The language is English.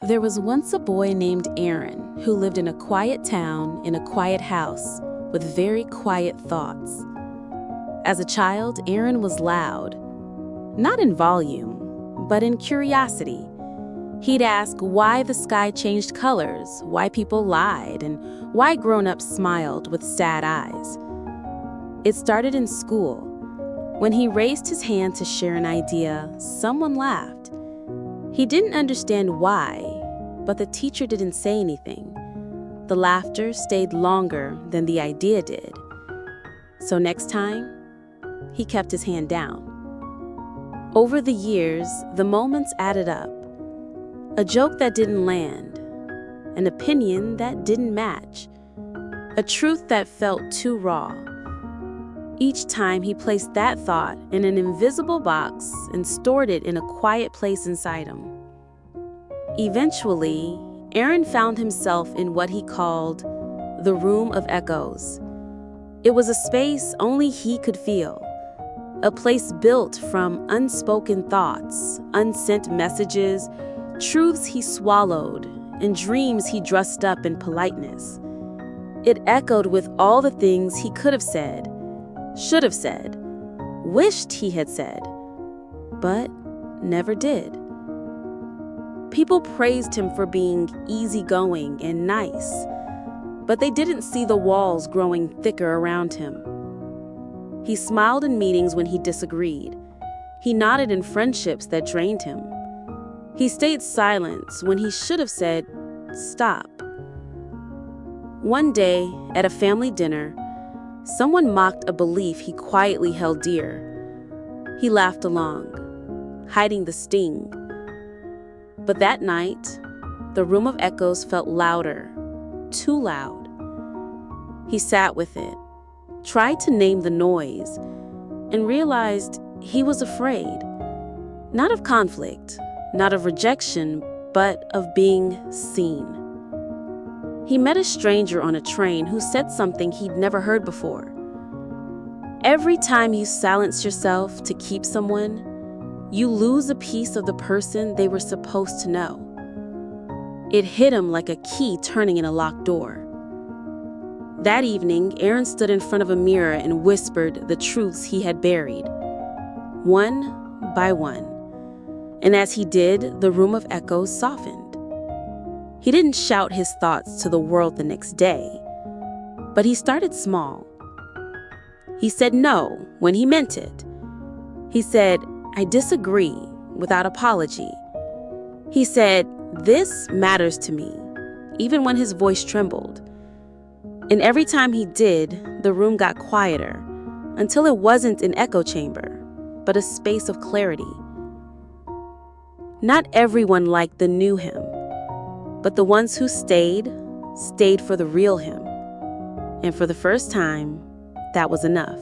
There was once a boy named Aron who lived in a quiet town in a quiet house with very quiet thoughts. As a child, Aron was loud, not in volume, but in curiosity. He'd ask why the sky changed colors, why people lied, and why grown-ups smiled with sad eyes. It started in school. When he raised his hand to share an idea, someone laughed. He didn't understand why, but the teacher didn't say anything. The laughter stayed longer than the idea did. So next time, he kept his hand down. Over the years, the moments added up. A joke that didn't land, an opinion that didn't match, a truth that felt too raw. Each time he placed that thought in an invisible box and stored it in a quiet place inside him. Eventually, Aron found himself in what he called the room of echoes. It was a space only he could feel, a place built from unspoken thoughts, unsent messages, truths he swallowed, and dreams he dressed up in politeness. It echoed with all the things he could have said, should have said, wished he had said, but never did. People praised him for being easygoing and nice, but they didn't see the walls growing thicker around him. He smiled in meetings when he disagreed. He nodded in friendships that drained him. He stayed silent when he should have said, "Stop." One day, at a family dinner, someone mocked a belief he quietly held dear. He laughed along, hiding the sting. But that night, the room of echoes felt louder, too loud. He sat with it, tried to name the noise, and realized he was afraid. Not of conflict, not of rejection, but of being seen. He met a stranger on a train who said something he'd never heard before. Every time you silence yourself to keep someone, you lose a piece of the person they were supposed to know. It hit him like a key turning in a locked door. That evening, Aron stood in front of a mirror and whispered the truths he had buried, one by one. And as he did, the room of echoes softened. He didn't shout his thoughts to the world the next day, but he started small. He said no when he meant it. He said, "I disagree," without apology. He said, "This matters to me," even when his voice trembled. And every time he did, the room got quieter, until it wasn't an echo chamber, but a space of clarity. Not everyone liked the new him, but the ones who stayed for the real him. And for the first time, that was enough.